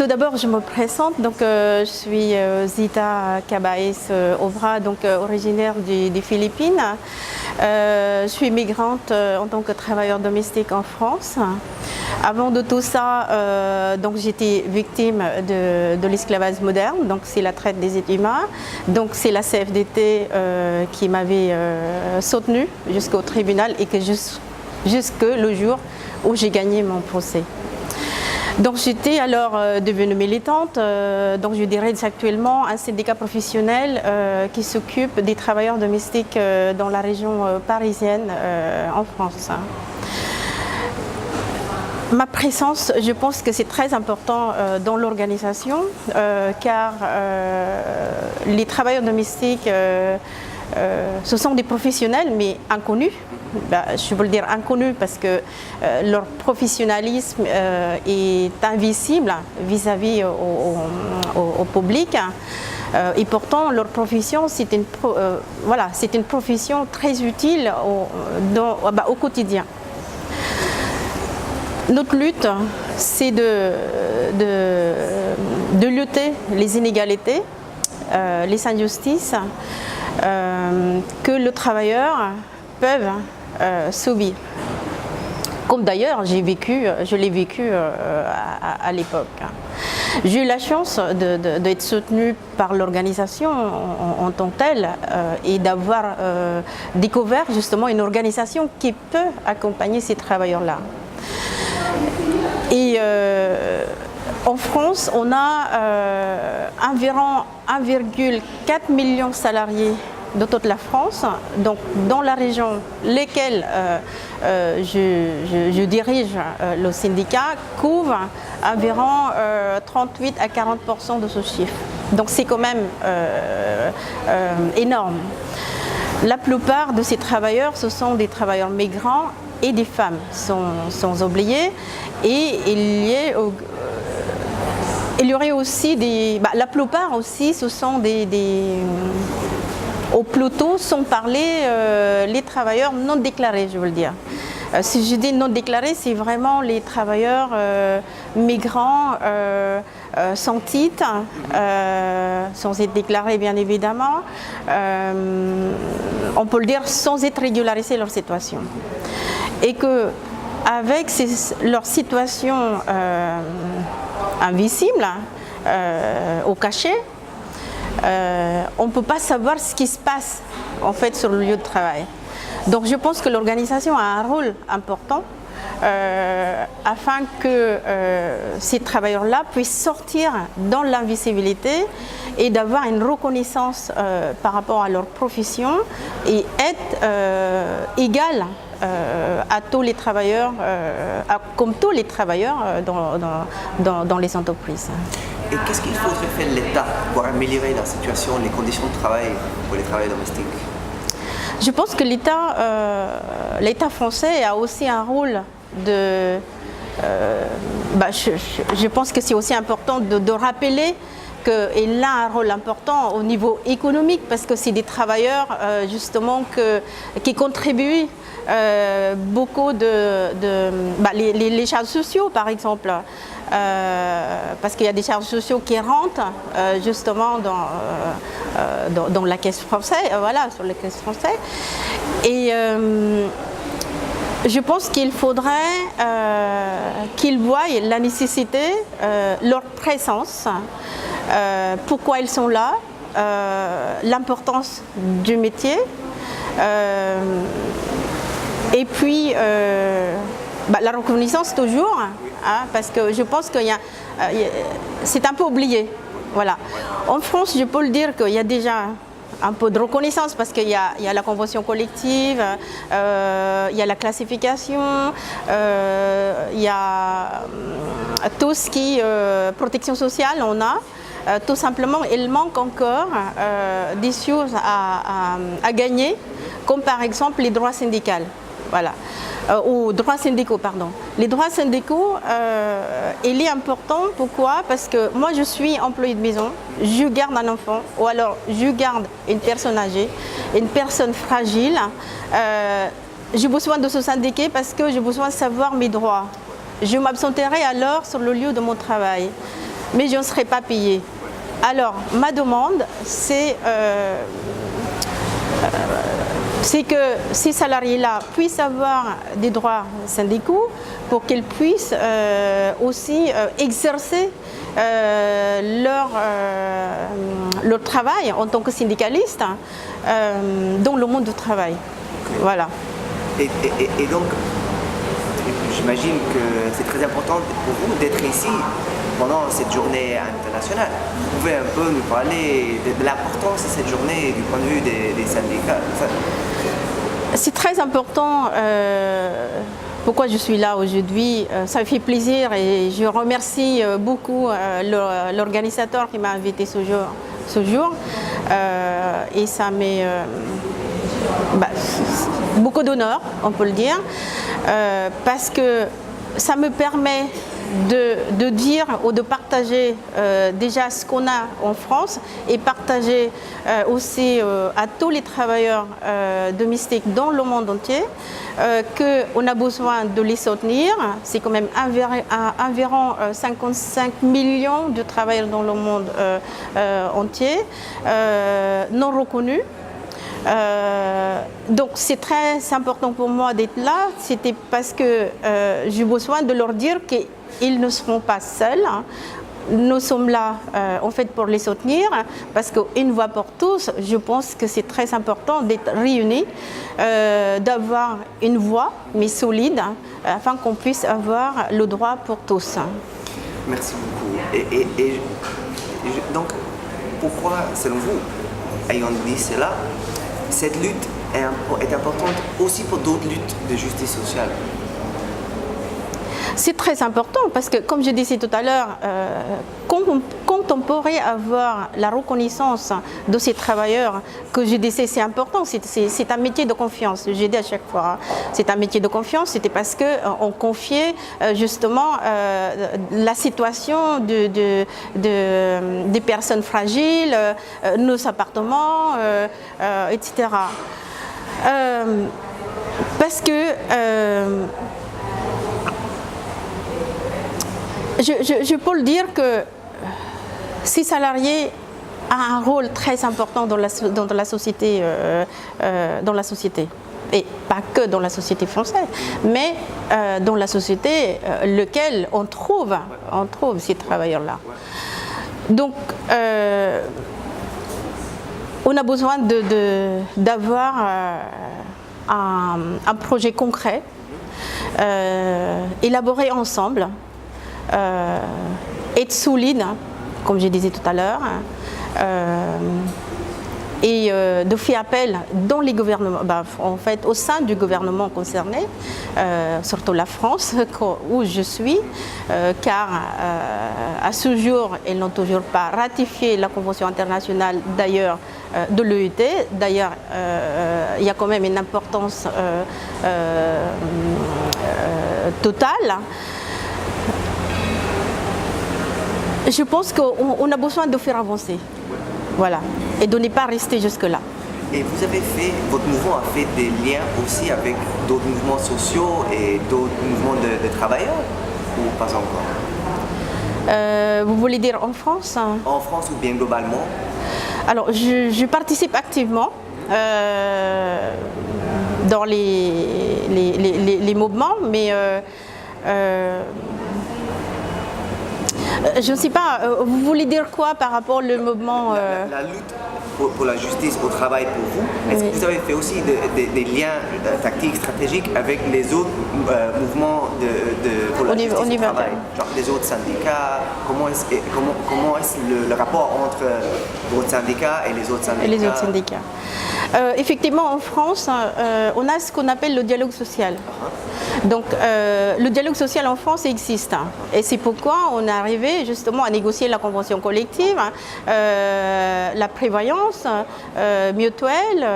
Tout d'abord, je me présente. Donc, je suis Zita Cabaes Obra, donc originaire des Philippines. Je suis migrante en tant que travailleur domestique en France. Avant de tout ça, donc j'étais victime de l'esclavage moderne. Donc, c'est la traite des êtres humains. Donc, c'est la CFDT qui m'avait soutenue jusqu'au tribunal et que jusque le jour où j'ai gagné mon procès. Donc j'étais alors devenue militante, donc je dirige actuellement un syndicat professionnel qui s'occupe des travailleurs domestiques dans la région parisienne en France. Ma présence, je pense que c'est très important dans l'organisation car les travailleurs domestiques ce sont des professionnels mais inconnus. Je veux le dire inconnus parce que leur professionnalisme est invisible vis-à-vis au public et pourtant leur profession c'est une profession très utile au quotidien. Notre lutte c'est de lutter les inégalités, les injustices que le travailleur peut subir. Comme d'ailleurs je l'ai vécu à l'époque. J'ai eu la chance d'être soutenue par l'organisation en tant que telle et d'avoir découvert justement une organisation qui peut accompagner ces travailleurs-là. Et en France, on a environ 1,4 million de salariés de toute la France, donc dans la région lesquelles je dirige le syndicat, couvre environ 38 à 40% de ce chiffre. Donc c'est quand même énorme. La plupart de ces travailleurs, ce sont des travailleurs migrants et des femmes, sans oublier. Et il y aurait aussi la plupart aussi, ce sont ou plutôt sans parler les travailleurs non déclarés, je veux le dire. Si je dis non déclarés, c'est vraiment les travailleurs migrants sans titre, sans être déclarés bien évidemment. On peut le dire sans être régularisé leur situation. Et que avec leur situation invisible, au cachet, on ne peut pas savoir ce qui se passe en fait sur le lieu de travail. Donc je pense que l'organisation a un rôle important afin que ces travailleurs-là puissent sortir dans l'invisibilité et d'avoir une reconnaissance par rapport à leur profession et être égal à tous les travailleurs, comme tous les travailleurs dans les entreprises. Et qu'est-ce qu'il faudrait faire l'État pour améliorer la situation, les conditions de travail pour les travailleurs domestiques? Je pense que l'État français a aussi un rôle de... je pense que c'est aussi important de rappeler qu'il a un rôle important au niveau économique parce que c'est des travailleurs justement qui contribuent beaucoup les charges sociaux par exemple. Parce qu'il y a des charges sociaux qui rentrent justement dans la caisse française, voilà, sur la caisse française. Et je pense qu'il faudrait qu'ils voient la nécessité, leur présence, pourquoi ils sont là, l'importance du métier. Et puis la reconnaissance toujours, hein, parce que je pense que c'est un peu oublié. Voilà. En France, je peux le dire qu'il y a déjà un peu de reconnaissance parce qu'il y a la convention collective, il y a la classification, il y a tout ce qui est protection sociale, on a. Tout simplement, il manque encore des choses à gagner, comme par exemple les droits syndicaux. Voilà. Aux droits syndicaux, pardon. Les droits syndicaux, il est important, pourquoi? Parce que moi je suis employée de maison, je garde un enfant, ou alors je garde une personne âgée, une personne fragile. J'ai besoin de se syndiquer parce que j'ai besoin de savoir mes droits. Je m'absenterai alors sur le lieu de mon travail. mais je ne serai pas payée. Alors, ma demande, c'est que ces salariés-là puissent avoir des droits syndicaux pour qu'ils puissent aussi exercer leur travail en tant que syndicaliste dans le monde du travail. Voilà. Et donc, j'imagine que c'est très important pour vous d'être ici pendant cette journée internationale. Vous pouvez un peu nous parler de l'importance de cette journée du point de vue des syndicats? C'est très important. Pourquoi je suis là aujourd'hui? Ça me fait plaisir et je remercie beaucoup l'organisateur qui m'a invité ce jour. Et ça m'est beaucoup d'honneur, on peut le dire, parce que ça me permet de dire ou de partager déjà ce qu'on a en France et partager aussi à tous les travailleurs domestiques dans le monde entier qu'on a besoin de les soutenir. C'est quand même environ 55 millions de travailleurs dans le monde entier non reconnus. Donc c'est très important pour moi d'être là. C'était parce que j'ai besoin de leur dire qu'ils ne seront pas seuls. Nous sommes là en fait pour les soutenir parce qu'une voix pour tous, je pense que c'est très important d'être réunis, d'avoir une voix mais solide afin qu'on puisse avoir le droit pour tous. Merci beaucoup. Donc pourquoi, selon vous, ayant dit cela, cette lutte est importante aussi pour d'autres luttes de justice sociale? C'est très important parce que, comme je disais tout à l'heure, quand on pourrait avoir la reconnaissance de ces travailleurs, que je disais c'est important, c'est un métier de confiance, j'ai dit à chaque fois, c'est un métier de confiance, c'était parce qu'on confiait justement la situation des personnes fragiles, nos appartements, etc. Parce que je peux le dire que ces salariés ont un rôle très important dans la société, et pas que dans la société française, mais dans la société laquelle on trouve ces travailleurs-là. Donc, on a besoin d'avoir un projet concret, élaboré ensemble, être solide, comme je disais tout à l'heure, et de faire appel dans les gouvernements, en fait au sein du gouvernement concerné, surtout la France où je suis, car à ce jour ils n'ont toujours pas ratifié la convention internationale d'ailleurs de l'OIT. D'ailleurs il y a quand même une importance totale. Je pense qu'on a besoin de faire avancer, voilà, et de ne pas rester jusque-là. Et vous avez votre mouvement a fait des liens aussi avec d'autres mouvements sociaux et d'autres mouvements de travailleurs, ou pas encore? Vous voulez dire en France? En France ou bien globalement? Alors, je participe activement dans les mouvements, mais je ne sais pas, vous voulez dire quoi par rapport au mouvement La lutte pour la justice au travail pour vous, est-ce que vous avez fait aussi des liens tactiques, stratégiques avec les autres mouvements pour la justice au travail, genre les autres syndicats? Comment est le rapport entre votre syndicat et les autres syndicats? Effectivement, en France, on a ce qu'on appelle le dialogue social. Donc, le dialogue social en France existe. Et c'est pourquoi on est arrivé justement à négocier la convention collective, la prévoyance mutuelle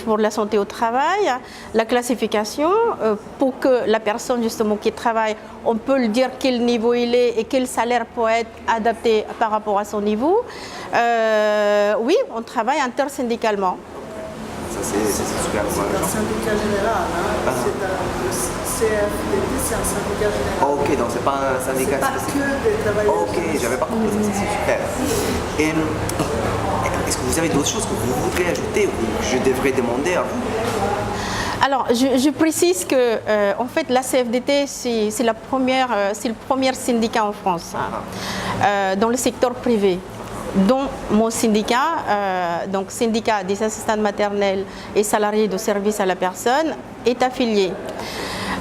pour la santé au travail, la classification pour que la personne justement qui travaille, on peut le dire quel niveau il est et quel salaire peut être adapté par rapport à son niveau. Oui, on travaille intersyndicalement. Ça, c'est super. C'est un syndicat général, hein. C'est le CFDT, c'est un syndicat général. Ok, donc c'est pas un syndicat Pas spécifique. que des travailleurs. Ok, j'avais pas compris ça, c'est super. Et est-ce que vous avez d'autres choses que vous voudrez ajouter ou que je devrais demander à vous? Alors, je précise que en fait, la CFDT, c'est le premier syndicat en France, dans le secteur privé, dont mon syndicat, donc syndicat des assistants maternels et salariés de services à la personne, est affilié.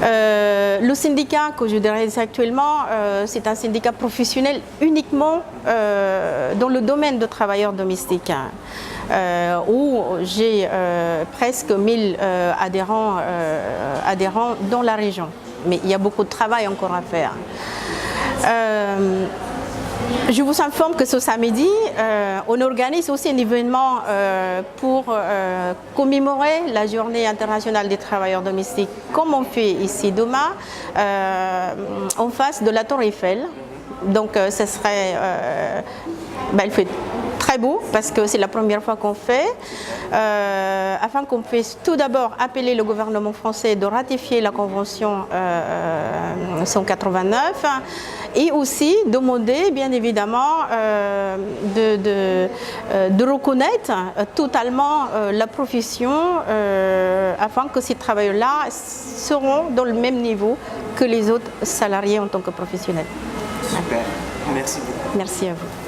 Le syndicat que je dirige actuellement, c'est un syndicat professionnel uniquement dans le domaine de travailleurs domestiques, où j'ai presque 1000 adhérents dans la région. Mais il y a beaucoup de travail encore à faire. Je vous informe que ce samedi, on organise aussi un événement pour commémorer la Journée internationale des travailleurs domestiques, comme on fait ici demain, en face de la Tour Eiffel. Donc, ce serait, il fait très beau parce que c'est la première fois qu'on fait, afin qu'on puisse tout d'abord appeler le gouvernement français de ratifier la Convention 189 et aussi demander bien évidemment de reconnaître totalement la profession afin que ces travailleurs-là seront dans le même niveau que les autres salariés en tant que professionnels. Super, merci beaucoup. Merci à vous.